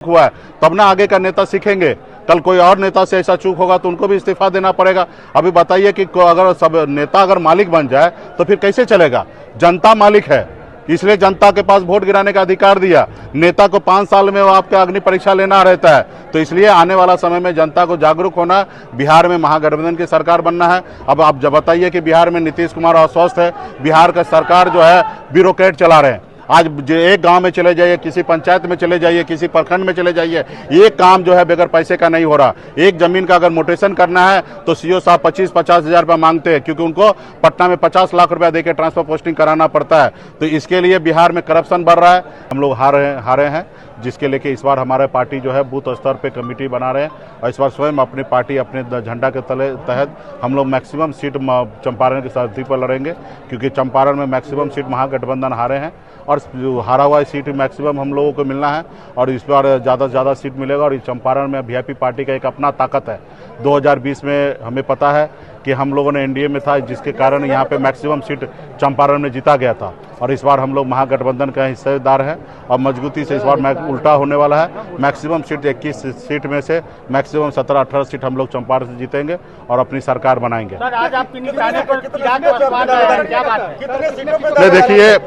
हुआ है तब ना आगे का नेता सीखेंगे। कल कोई और नेता से ऐसा चूक होगा तो उनको भी इस्तीफा देना पड़ेगा। अभी बताइए कि अगर सब नेता अगर मालिक बन जाए तो फिर कैसे चलेगा। जनता मालिक है, इसलिए जनता के पास वोट गिराने का अधिकार दिया। नेता को 5 साल में वो आपका अग्नि परीक्षा लेना रहता है, तो इसलिए आने वाला समय में जनता को जागरूक होना, बिहार में महागठबंधन की सरकार बनना है। अब आप जब बताइए कि बिहार में नीतीश कुमार अस्वस्थ है, बिहार का सरकार जो है ब्यूरोक्रेट चला रहे हैं। आज एक गांव में चले जाइए, किसी पंचायत में चले जाइए, किसी प्रखंड में चले जाइए, ये काम जो है बगैर पैसे का नहीं हो रहा। एक जमीन का अगर मोटेशन करना है तो सीओ साहब 25-50 हजार रुपया मांगते हैं, क्योंकि उनको पटना में 50 लाख रुपया देकर ट्रांसफर पोस्टिंग कराना पड़ता है। तो इसके लिए बिहार में करप्शन बढ़ रहा है। हम लोग हारे हैं, जिसके लेके इस बार हमारे पार्टी जो है बूथ स्तर पे कमेटी बना रहे हैं और इस बार स्वयं अपनी पार्टी अपने झंडा के तहत हम लोग मैक्सिमम सीट चंपारण की धरती पर लड़ेंगे, क्योंकि चंपारण में मैक्सिमम सीट महागठबंधन हारे हैं और हारा हुआ सीट मैक्सिमम हम लोगों को मिलना है और इस बार ज़्यादा से ज़्यादा सीट मिलेगा। और इस चंपारण में वीआईपी पार्टी का एक अपना ताकत है। 2020 में हमें पता है कि हम लोगों ने एनडीए में था, जिसके कारण यहाँ पे मैक्सिमम सीट चंपारण में जीता गया था और इस बार हम लोग महागठबंधन का हिस्सेदार हैं और मजबूती से इस बार उल्टा होने वाला है। मैक्सिमम सीट 21 सीट में से मैक्सिमम 17-18 सीट हम लोग चंपारण से जीतेंगे और अपनी सरकार बनाएंगे। सर, आज आपके निशाने पर चिराग पासवान है, क्या बात है? देखिए,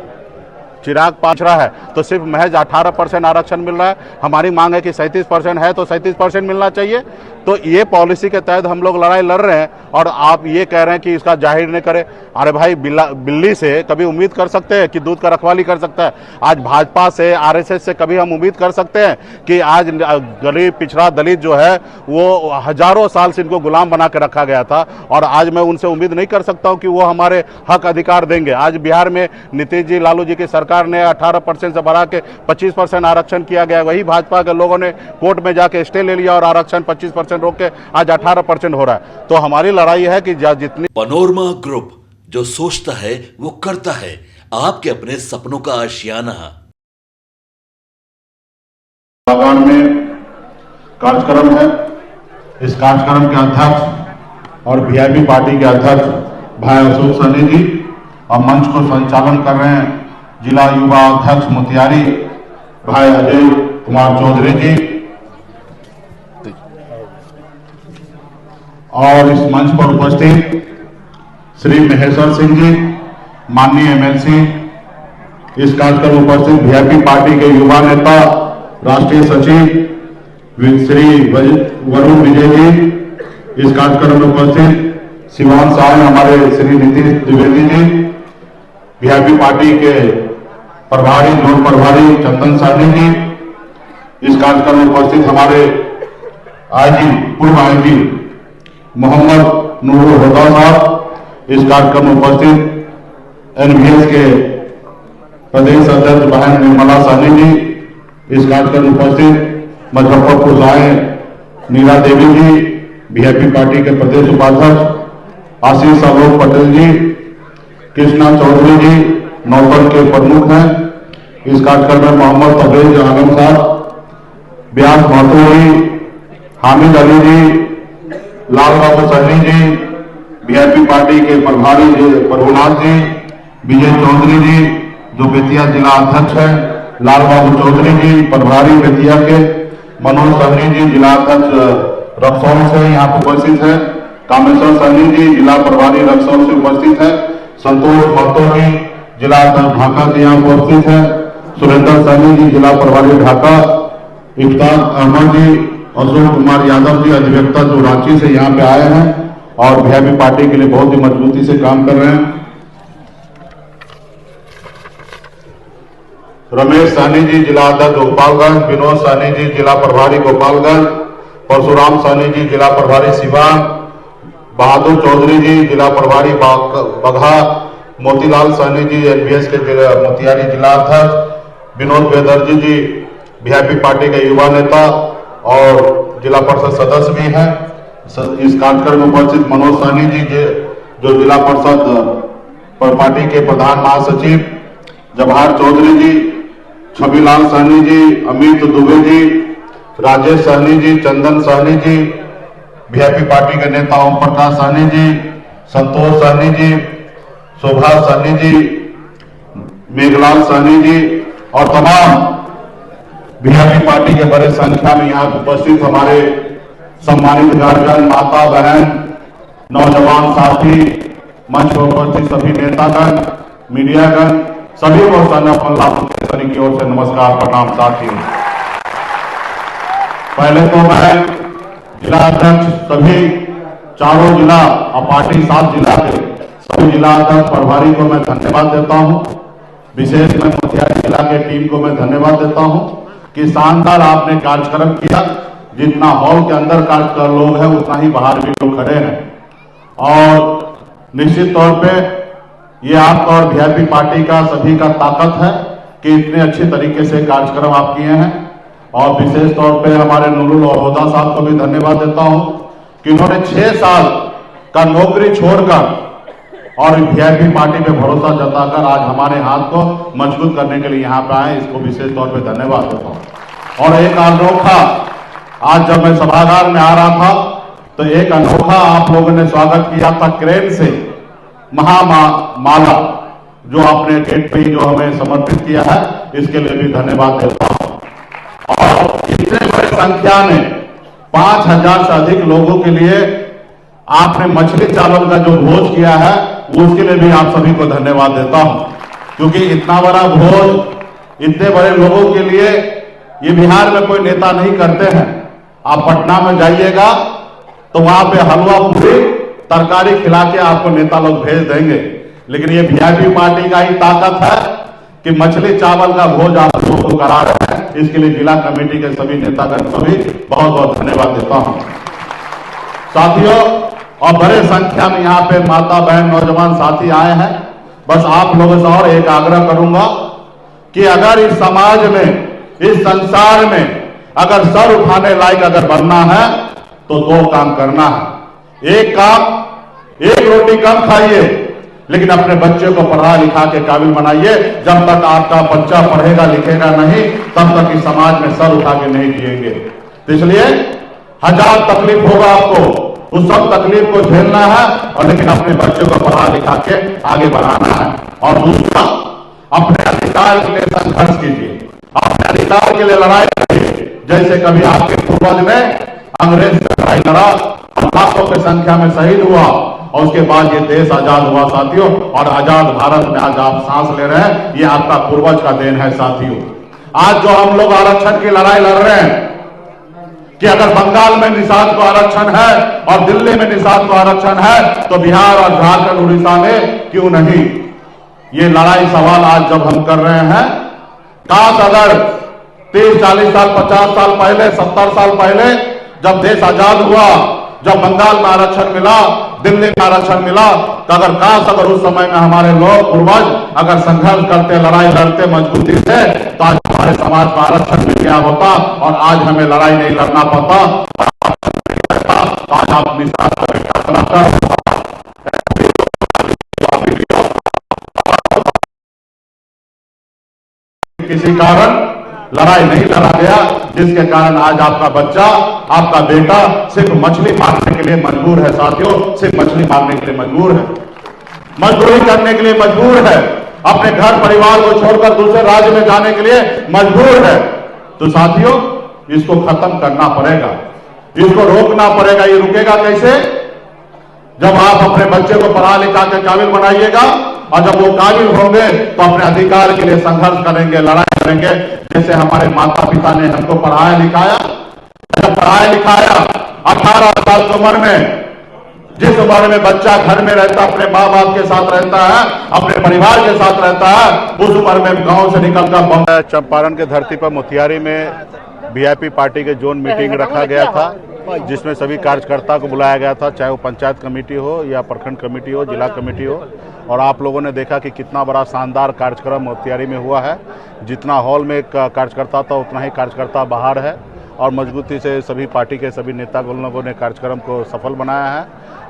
चिराग पास रहा है तो सिर्फ महज 18% आरक्षण मिल रहा है। हमारी मांग है कि 37% है तो 37% मिलना चाहिए। तो ये पॉलिसी के तहत हम लोग लड़ाई लड़ रहे हैं और आप ये कह रहे हैं कि इसका जाहिर नहीं करें। अरे भाई, बिल्ली से कभी उम्मीद कर सकते हैं कि दूध का रखवाली कर सकता है? आज भाजपा से, आरएसएस से कभी हम उम्मीद कर सकते हैं कि आज गरीब पिछड़ा दलित जो है वो हजारों साल से इनको गुलाम बना के रखा गया था और आज मैं उनसे उम्मीद नहीं कर सकता हूं कि वो हमारे हक अधिकार देंगे। आज बिहार में नीतीश जी, लालू जी की सरकार ने 18% से बढ़ा के 25% आरक्षण किया गया। वही भाजपा के लोगों ने कोर्ट में जाके स्टे ले लिया और आरक्षण 25% रोक के आज 18% हो रहा है। तो हमारी लड़ाई है कि जितनी पनोरमा ग्रुप जो सोचता है वो करता है, आपके अपने सपनों का आशियाना। में कार्यक्रम है, इस कार्यक्रम के अध्यक्ष और वीआईपी पार्टी के अध्यक्ष भाई अशोक सनी जी और मंच को संचालन कर रहे हैं जिला युवा अध्यक्ष मोतिहारी भाई अजय कुमार चौधरी जी और इस मंच पर उपस्थित श्री महेश्वर सिंह जी, माननीय एमएलसी, इस कार्यक्रम में उपस्थित वीआईपी पार्टी के युवा नेता राष्ट्रीय सचिव श्री वरुण विजय जी, इस कार्यक्रम में उपस्थित शिवान साहब, हमारे श्री नीतीश द्विवेदी जी, वीआईपी पार्टी के प्रभारी, जोन प्रभारी चंदन साहनी जी, इस कार्यक्रम में उपस्थित हमारे आईजी, पूर्व आईजी मोहम्मद नूर होदा साहब, इस कार्यक्रम में उपस्थित एनवीएस के प्रदेश अध्यक्ष बहन निर्मला साहनी जी, इस कार्यक्रम में उपस्थित मुजफ्फरपुर जाए नीला देवी जी, वीआईपी पार्टी के प्रदेश उपाध्यक्ष आशीष आलोक पटेल जी, कृष्णा चौधरी जी नौतन के प्रमुख हैं। इस कार्यक्रम में मोहम्मद तबरेज आलम साहब, ब्यास महतो जी, हामिद अली जी, लाल बाबू सहनी जी, वीआईपी पार्टी के प्रभारी प्रभुनाथ जी, विजय चौधरी जी जो बेतिया जिला अध्यक्ष हैं, लाल बाबू चौधरी जी प्रभारी बेतिया के, मनोज सहनी जी जिला अध्यक्ष रक्सौल से यहाँ पर उपस्थित है, कामेश्वर सहनी जी जिला प्रभारी रक्सौल से उपस्थित है, संतोष महतो जी जिला अध्यक्ष ढाका से यहाँ उपस्थित है, सुरेंद्र सहनी जी जिला प्रभारी ढाका, इफ्तार अहमद जी, अशोक कुमार यादव जी अधिवक्ता जो रांची से यहाँ पे आए हैं और वीआईपी पार्टी के लिए बहुत ही मजबूती से काम कर रहे हैं, रमेश साहनी जी जिला अध्यक्ष गोपालगंज, विनोद साहनी जी जिला प्रभारी गोपालगंज, परशुराम साहनी जी जिला प्रभारी सिवान, बहादुर चौधरी जी जिला प्रभारी बगहा, मोतीलाल साहनी जी एनवीएस के मोतिहारी जिला अध्यक्ष, विनोद बेदर्जी जी वीआईपी पार्टी के युवा नेता और जिला परिषद सदस्य भी हैं। इस कार्यक्रम में उपस्थित मनोज साहनी जी जो जिला परिषद पार्टी के प्रधान महासचिव, जवाहर चौधरी जी, छविलाल साहनी जी, अमित दुबे जी, राजेश साहनी जी, चंदन साहनी जी, वीआईपी पार्टी के नेता ओम प्रकाश साहनी जी, संतोष साहनी जी, शोभा साहनी जी, मेघलाल साहनी जी और तमाम बीजेपी पार्टी के बड़े संख्या में यहाँ उपस्थित हमारे सम्मानित गार्जियन, माता बहन, नौजवान साथी, मंच पर उपस्थित सभी नेतागण, मीडियागण, सभी को अपन लाभ की ओर से नमस्कार, प्रणाम साथियों। पहले तो मैं जिला अध्यक्ष सभी चारों जिला और पार्टी 7 जिला के सभी जिला अध्यक्ष प्रभारी को मैं धन्यवाद देता हूं। विशेष मैं मोतिहारी जिला के टीम को मैं धन्यवाद देता हूं कि शानदार आपने कार्यक्रम किया। जितना हॉल के अंदर कार्यक्रम लोग हैं उतना ही बाहर भी लोग खड़े हैं और निश्चित तौर पे ये आपका और वीआईपी पार्टी का सभी का ताकत है कि इतने अच्छे तरीके से कार्यक्रम आप किए हैं। और विशेष तौर पे हमारे नूरुल और होदा साहब को भी धन्यवाद देता हूं कि उन्होंने 6 साल का नौकरी छोड़कर और वीआईपी पार्टी पे भरोसा जताकर आज हमारे हाथ को मजबूत करने के लिए यहाँ पे आए। इसको विशेष तौर पे धन्यवाद देता हूँ। और एक अनोखा, आज जब मैं सभागार में आ रहा था तो एक अनोखा आप लोगों ने स्वागत किया था क्रेन से, महामाला जो आपने गेट पे जो हमें समर्पित किया है, इसके लिए भी धन्यवाद देता हूँ। और इतने बड़ी संख्या में 5000 से अधिक लोगों के लिए आपने मछली चावल का जो भोज किया है उसके लिए भी आप सभी को धन्यवाद देता हूं, क्योंकि इतना बड़ा भोज इतने बड़े लोगों के लिए ये बिहार में कोई नेता नहीं करते हैं। आप पटना में जाइएगा तो वहां पे हलवा पूरी तरकारी खिला के आपको नेता लोग भेज देंगे, लेकिन ये वीआईपी पार्टी का ही ताकत है कि मछली चावल का भोज आप लोगों को करा रहे हैं। इसके लिए जिला कमेटी के सभी नेतागण को भी बहुत बहुत धन्यवाद देता हूं। साथियों, और बड़े संख्या में यहाँ पे माता बहन नौजवान साथी आए हैं। बस आप लोगों से और एक आग्रह करूंगा कि अगर इस समाज में, इस संसार में अगर सर उठाने लायक अगर बनना है तो 2 काम करना है। एक काम, एक रोटी कम खाइए लेकिन अपने बच्चे को पढ़ा लिखा के काबिल बनाइए। जब तक आपका बच्चा पढ़ेगा लिखेगा नहीं तब तक इस समाज में सर उठा के नहीं जिएंगे। तो इसलिए 1000 तकलीफ होगा आपको, उस सब तकलीफ को झेलना है और लेकिन अपने बच्चों को पढ़ा लिखा के आगे बढ़ाना है। और दूसरा, अपने अधिकार के लिए संघर्ष कीजिए, अपने अधिकार के लिए लड़ाई करिए। जैसे कभी आपके पूर्वज ने अंग्रेज से लड़ाई लड़ा और लाखों की संख्या में शहीद हुआ और उसके बाद ये देश आजाद हुआ साथियों। और आजाद भारत में आज आप सांस ले रहे हैं, ये आपका पूर्वज का देन है साथियों। आज जो हम लोग आरक्षण की लड़ाई लड़ रहे हैं कि अगर बंगाल में निषाद को आरक्षण है और दिल्ली में निषाद को आरक्षण है तो बिहार और झारखंड उड़ीसा में क्यों नहीं? ये लड़ाई सवाल आज जब हम कर रहे हैं, काश अगर 30, 40 साल, 50 साल पहले, 70 साल पहले जब देश आजाद हुआ, जब बंगाल में आरक्षण मिला, दिल्ली में आरक्षण मिला, तो अगर काश अगर उस समय में हमारे लोग पूर्वज अगर संघर्ष करते, लड़ाई लड़ते मजबूती से, तो आज हमारे समाज को आरक्षण मिल गया होता और आज हमें लड़ाई नहीं लड़ना पड़ता। आज आप किसी कारण लड़ाई नहीं लड़ा गया, जिसके कारण आज आपका बच्चा, आपका बेटा सिर्फ मछली मारने के लिए मजबूर है साथियों, सिर्फ मछली मारने के लिए मजबूर है, मजदूरी करने के लिए मजबूर है, अपने घर परिवार को छोड़कर दूसरे राज्य में जाने के लिए मजबूर है। तो साथियों, इसको खत्म करना पड़ेगा, इसको रोकना पड़ेगा। ये रुकेगा कैसे? जब आप अपने बच्चे को पढ़ा लिखा के काबिल बनाइएगा और जब वो काबिल होंगे तो अपने अधिकार के लिए संघर्ष करेंगे, लड़ाई करेंगे। जैसे हमारे माता पिता ने हमको पढ़ाया लिखाया, जब पढ़ाया लिखाया 18 साल की उम्र में, जिस उम्र में बच्चा घर में रहता, अपने माँ बाप के साथ रहता है, अपने परिवार के साथ रहता है, उस उम्र में गांव से निकलकर चंपारण के धरती पर मोतिहारी में वीआईपी पार्टी के जोन मीटिंग रखा गया था, जिसमें सभी कार्यकर्ता को बुलाया गया था, चाहे वो पंचायत कमेटी हो या प्रखंड कमेटी हो, जिला कमेटी हो। और आप लोगों ने देखा कि कितना बड़ा शानदार कार्यक्रम मोतिहारी में हुआ है। जितना हॉल में कार्यकर्ता था उतना ही कार्यकर्ता बाहर है और मजबूती से सभी पार्टी के सभी नेता लोगों ने कार्यक्रम को सफल बनाया है।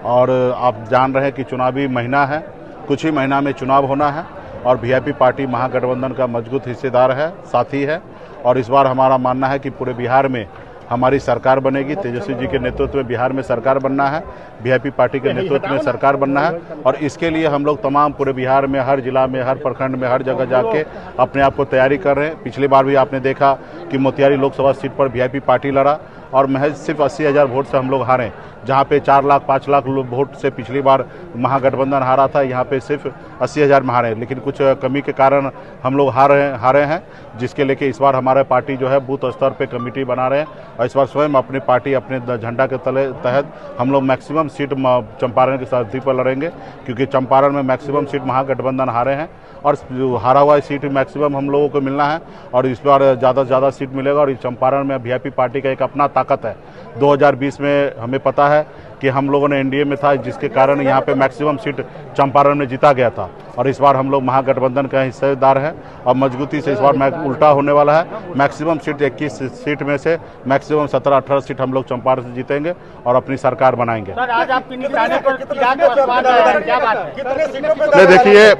और आप जान रहे हैं कि चुनावी महीना है, कुछ ही महीना में चुनाव होना है और वीआईपी पार्टी महागठबंधन का मजबूत हिस्सेदार है, साथी है। और इस बार हमारा मानना है कि पूरे बिहार में हमारी सरकार बनेगी। तेजस्वी जी के नेतृत्व में बिहार में सरकार बनना है, वीआईपी पार्टी के नेतृत्व में सरकार बनना है। और इसके लिए हम लोग तमाम पूरे बिहार में, हर जिला में, हर प्रखंड में, हर जगह जाके अपने आप को तैयारी कर रहे हैं। पिछली बार भी आपने देखा कि मोतिहारी लोकसभा सीट पर वीआईपी पार्टी लड़ा और महज सिर्फ 80,000 वोट से हम लोग हारे, जहाँ पे 4 लाख 5 लाख वोट से पिछली बार महागठबंधन हारा था, यहाँ पे सिर्फ 80,000 में हारे। लेकिन कुछ कमी के कारण हम लोग हारे हैं, जिसके लेके इस बार हमारा पार्टी जो है बूथ स्तर पे कमेटी बना रहे हैं और इस बार स्वयं अपनी पार्टी अपने झंडा के तहत हम लोग मैक्सिमम सीट चंपारण की धरती पर लड़ेंगे, क्योंकि चंपारण में मैक्सिमम सीट महागठबंधन हारे हैं और हारा हुआ सीट मैक्सिमम हम लोगों को मिलना है और इस बार ज़्यादा से ज़्यादा सीट मिलेगा। और इस चंपारण में वीआईपी पार्टी का एक अपना ताकत है। 2020 में हमें पता है कि हम लोगों ने एनडीए में था, जिसके कारण यहाँ पे मैक्सिमम सीट चंपारण में जीता गया था और इस बार हम लोग महागठबंधन का हिस्सेदार हैं और मजबूती से इस बार उल्टा होने वाला है। मैक्सिमम सीट 21 सीट में से मैक्सिमम 17-18 सीट हम लोग चंपारण से जीतेंगे और अपनी सरकार बनाएंगे। सर, आज आपके निशाने पर चिराग पासवान है, क्या बात है? कितने सीटों पे? देखिए,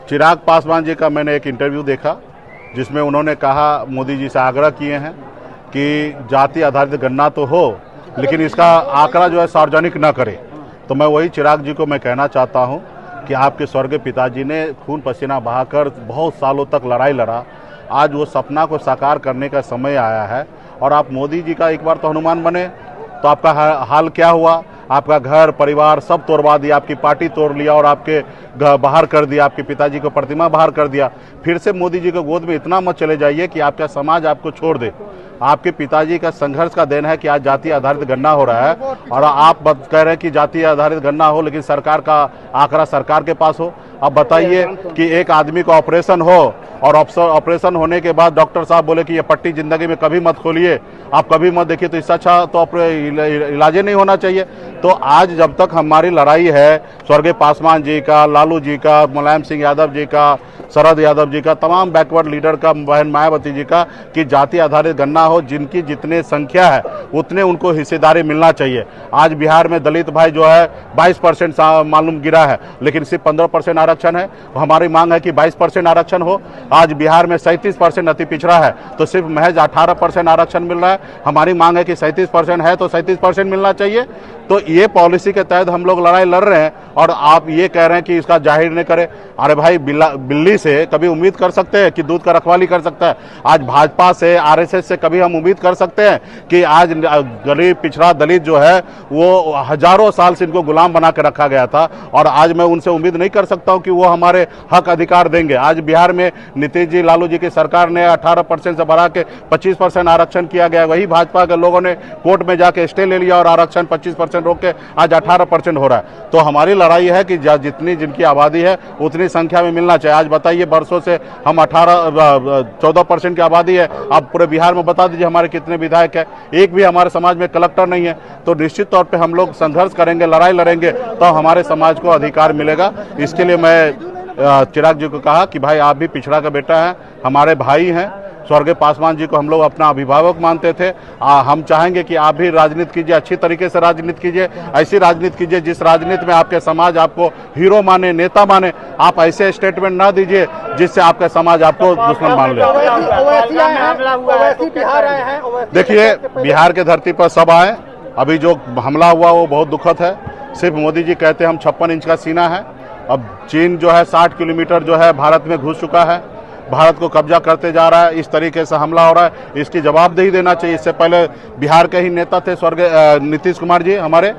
चिराग पासवान जी का मैंने एक इंटरव्यू देखा जिसमें उन्होंने कहा, मोदी जी से आग्रह किए हैं कि जाति आधारित गणना तो हो लेकिन इसका आंकड़ा जो है सार्वजनिक न करे। तो मैं वही चिराग जी को मैं कहना चाहता हूं कि आपके स्वर्गीय पिताजी ने खून पसीना बहाकर बहुत सालों तक लड़ाई लड़ा। आज वो सपना को साकार करने का समय आया है और आप मोदी जी का एक बार तो हनुमान बने, तो आपका हाल क्या हुआ? आपका घर परिवार सब तोड़वा दिया, आपकी पार्टी तोड़ लिया और आपके बाहर कर दिया, आपके पिताजी को प्रतिमा बाहर कर दिया। फिर से मोदी जी के गोद में इतना मत चले जाइए कि आपका समाज आपको छोड़ दे। आपके पिताजी का संघर्ष का देन है कि आज जाति आधारित गणना हो रहा है और आप कह रहे हैं कि जाति आधारित गणना हो लेकिन सरकार का आंकड़ा सरकार के पास हो। अब बताइए कि एक आदमी को ऑपरेशन हो और ऑपरेशन होने के बाद डॉक्टर साहब बोले कि ये पट्टी जिंदगी में कभी मत खोलिए, आप कभी मत देखिए, तो इससे अच्छा तो इलाज नहीं होना चाहिए। तो आज जब तक हमारी लड़ाई है स्वर्गीय पासवान जी का, लालू जी का, मुलायम सिंह यादव जी का, शरद यादव जी का, तमाम बैकवर्ड लीडर का, बहन मायावती जी का, कि जाति आधारित गणना हो, जिनकी जितने संख्या है उतने उनको हिस्सेदारी मिलना चाहिए। आज बिहार में दलित भाई जो है 22% मालूम गिरा है, लेकिन सिर्फ 15% आरक्षण है। हमारी मांग है कि 22% आरक्षण हो। आज बिहार में 37% अति पिछड़ा है, तो सिर्फ महज 18% आरक्षण मिल रहा है। हमारी मांग है कि 37% है तो 37% मिलना चाहिए। तो ये पॉलिसी के तहत हम लोग लड़ाई लड़ रहे हैं और आप ये कह रहे हैं कि इसका जाहिर नहीं करें। अरे भाई, बिल्ली से कभी उम्मीद कर सकते हैं कि दूध का रखवाली कर सकता है? आज भाजपा से, आरएसएस से कभी हम उम्मीद कर सकते हैं कि आज गरीब पिछड़ा दलित जो है वो हजारों साल से इनको गुलाम बना के रखा गया था और आज मैं उनसे उम्मीद नहीं कर सकता हूं कि वो हमारे हक अधिकार देंगे। आज बिहार में नीतीश जी, लालू जी की सरकार ने 18% से बढ़ा के 25% आरक्षण किया गया। वही भाजपा के लोगों ने कोर्ट में जाके स्टे ले लिया और आरक्षण 25% रोक के आज 18% हो रहा है। तो हमारी लड़ाई है कि जितनी जिनकी आबादी है उतनी संख्या में मिलना चाहिए। आज बताइए, बरसों से हम 14% की आबादी है, आप पूरे बिहार में बता दीजिए हमारे कितने विधायक है, एक भी हमारे समाज में कलेक्टर नहीं है। तो निश्चित तौर पे हम लोग संघर्ष करेंगे, लड़ाई लड़ेंगे, तो हमारे समाज को अधिकार मिलेगा। इसके लिए मैं चिराग जी को कहा कि भाई, आप भी पिछड़ा का बेटा है, हमारे भाई हैं। स्वर्गीय पासवान जी को हम लोग अपना अभिभावक मानते थे। हम चाहेंगे कि आप भी राजनीति कीजिए, अच्छी तरीके से राजनीति कीजिए, ऐसी राजनीति कीजिए जिस राजनीति में आपके समाज आपको हीरो माने, नेता माने। आप ऐसे स्टेटमेंट ना दीजिए जिससे आपका समाज आपको दुश्मन मान ले। देखिए, बिहार के धरती पर सब आए। अभी जो हमला हुआ वो बहुत दुखद है। सिर्फ मोदी जी कहते हैं हम 56 इंच का सीना है। अब चीन जो है 60 किलोमीटर जो है भारत में घुस चुका है, भारत को कब्जा करते जा रहा है। इस तरीके से हमला हो रहा है, इसकी जवाबदेही देना चाहिए। इससे पहले बिहार के ही नेता थे स्वर्गीय नीतीश कुमार जी हमारे,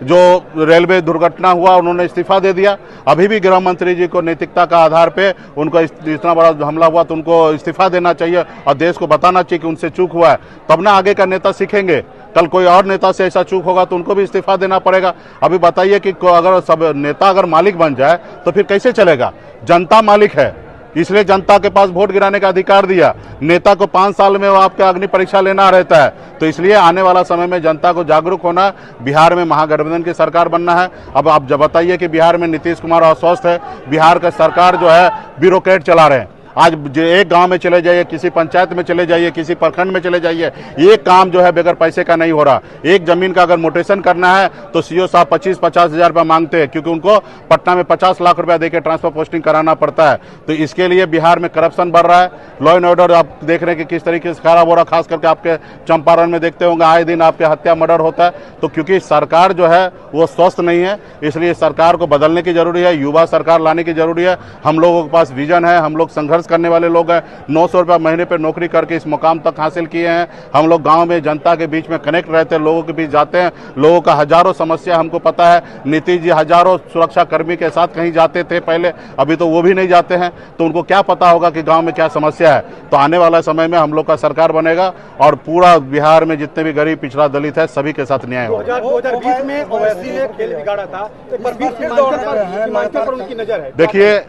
जो रेलवे दुर्घटना हुआ उन्होंने इस्तीफा दे दिया। अभी भी गृह मंत्री जी को नैतिकता का आधार पे उनको इतना बड़ा हमला हुआ तो उनको इस्तीफा देना चाहिए और देश को बताना चाहिए कि उनसे चूक हुआ है, तब ना आगे का नेता सीखेंगे। कल कोई और नेता से ऐसा चूक होगा तो उनको भी इस्तीफा देना पड़ेगा। अभी बताइए कि अगर सब नेता अगर मालिक बन जाए तो फिर कैसे चलेगा? जनता मालिक है, इसलिए जनता के पास वोट गिराने का अधिकार दिया। नेता को 5 साल में वो आपका अग्नि परीक्षा लेना रहता है। तो इसलिए आने वाला समय में जनता को जागरूक होना, बिहार में महागठबंधन की सरकार बनना है। अब आप जब बताइए कि बिहार में नीतीश कुमार अस्वस्थ है, बिहार का सरकार जो है ब्यूरोक्रेट चला रहे हैं। आज एक गांव में चले जाइए, किसी पंचायत में चले जाइए, किसी प्रखंड में चले जाइए, ये काम जो है बगैर पैसे का नहीं हो रहा। एक जमीन का अगर मोटेशन करना है तो सीओ साहब 25-50 हजार रुपया मांगते हैं, क्योंकि उनको पटना में 50 लाख रुपया देकर ट्रांसफर पोस्टिंग कराना पड़ता है। तो इसके लिए बिहार में करप्शन बढ़ रहा है, लॉ एंड ऑर्डर आप देख रहे हैं कि किस तरीके से खराब हो रहा है। खास करके आपके चंपारण में देखते होंगे आए दिन आपके हत्या मर्डर होता है। तो क्योंकि सरकार जो है वो स्वस्थ नहीं है, इसलिए सरकार को बदलने की जरूरी है, युवा सरकार लाने की जरूरी है। हम लोगों के पास विजन है, हम लोग संघर्ष करने वाले लोग हैं। 900 रुपया महीने पे नौकरी करके इस मुकाम तक हासिल किए हैं। हम लोग गांव में जनता के बीच में कनेक्ट रहते हैं, लोगों के बीच जाते हैं, लोगों का हजारों समस्या हमको पता है। नीतीश जी हजारों सुरक्षा कर्मी के साथ कहीं जाते थे पहले, अभी तो वो भी नहीं जाते हैं, तो उनको क्या पता होगा कि गांव में क्या समस्या है। तो आने वाला समय में हम लोग का सरकार बनेगा और पूरा बिहार में जितने भी गरीब पिछड़ा दलित है सभी के साथ न्याय होगा। 2020 में ओवैसी ने खेल बिगाड़ा था, पर बीच सीमांकन पर उनकी नजर है। देखिए,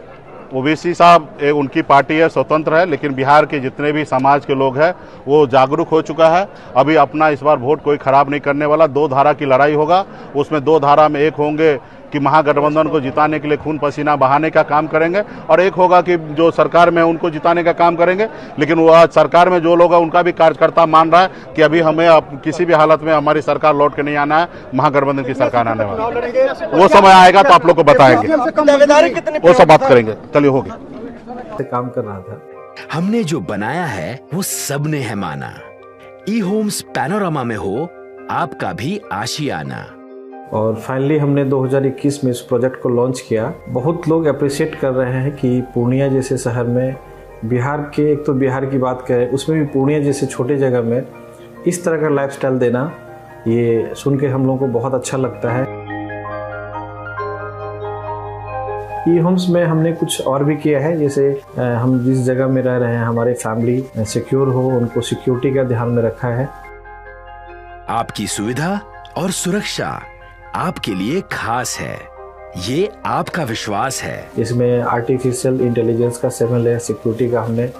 ओवैसी साहब उनकी पार्टी है, स्वतंत्र है, लेकिन बिहार के जितने भी समाज के लोग हैं वो जागरूक हो चुका है। अभी अपना इस बार वोट कोई खराब नहीं करने वाला। 2 धारा की लड़ाई होगा, उसमें 2 धारा में एक होंगे कि महागठबंधन को जिताने के लिए खून पसीना बहाने का काम करेंगे, और एक होगा कि जो सरकार में उनको जिताने का काम करेंगे। लेकिन वो आज सरकार में जो लोग हैं उनका भी कार्यकर्ता मान रहा है कि अभी हमें किसी भी हालत में हमारी सरकार लौट के नहीं आना है, महागठबंधन की सरकार आने वाली है। वो समय आएगा तो आप लोग को बताएंगे, वो सब बात करेंगे। चलिए, हो गया। काम कर रहा था। हमने जो बनाया है वो सबने है माना। ई होम्स पैनोरामा में हो आपका भी आशियाना। और फाइनली हमने 2021 में इस प्रोजेक्ट को लॉन्च किया। बहुत लोग अप्रिशिएट कर रहे हैं कि पूर्णिया जैसे शहर में, बिहार के, एक तो बिहार की बात करें उसमें भी पूर्णिया जैसे छोटे जगह में इस तरह का लाइफस्टाइल देना, ये सुन के हम लोगों को बहुत अच्छा लगता है। ई होम्स में हमने कुछ और भी किया है, जैसे हम जिस जगह में रह रहे हैं हमारे फैमिली सिक्योर हो, उनको सिक्योरिटी का ध्यान में रखा है। आपकी सुविधा और सुरक्षा आपके लिए खास है, ये आपका विश्वास है। इसमें आर्टिफिशियल इंटेलिजेंस का 7 लेयर सिक्योरिटी का हमने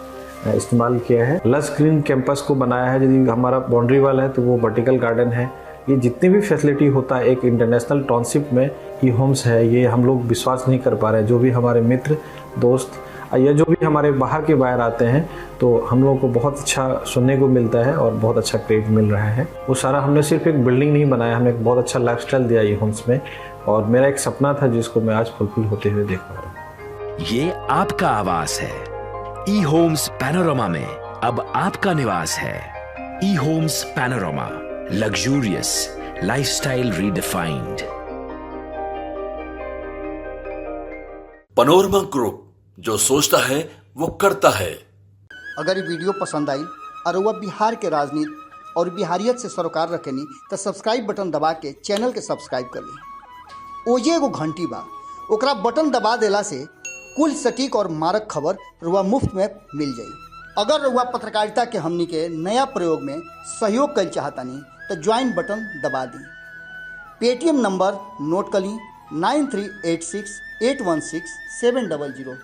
इस्तेमाल किया है। लस ग्रीन कैंपस को बनाया है। यदि हमारा बाउंड्री वाल है तो वो वर्टिकल गार्डन है। ये जितनी भी फैसिलिटी होता है एक इंटरनेशनल टाउनशिप में ई होम्स है, ये हम लोग विश्वास नहीं कर पा रहे हैं। जो भी हमारे मित्र दोस्त या जो भी हमारे बाहर के बाहर आते हैं तो हम लोगों को बहुत अच्छा सुनने को मिलता है और बहुत अच्छा क्रेडिट मिल रहा है। वो सारा हमने सिर्फ एक बिल्डिंग नहीं बनाया, हमने एक बहुत अच्छा लाइफस्टाइल दिया ई होम्स में, और मेरा एक सपना था जिसको मैं आज फुलफिल होते हुए देख पा रहा हूँ। ये आपका आवास है। ई होम्स पैनोरामा में अब आपका निवास है। E homes panorama, luxurious lifestyle redefined. Panorama group, जो सोचता है वो करता है। अगर ये वीडियो पसंद आई और वह बिहार के राजनीति और बिहारियत से सरोकार रखेनी तो सब्सक्राइब बटन दबा के चैनल के सब्सक्राइब कर ली। ओजे एगो घंटी बा, ओकरा बटन दबा देला से कुल सटीक और मारक खबर रुआ मुफ्त में मिल जाई। अगर रुआ पत्रकारिता के हमनी के नया प्रयोग में सहयोग कर चाहतानी तो ज्वाइन बटन दबा दी। पेटीएम नंबर नोट कर ली 9386 816 700।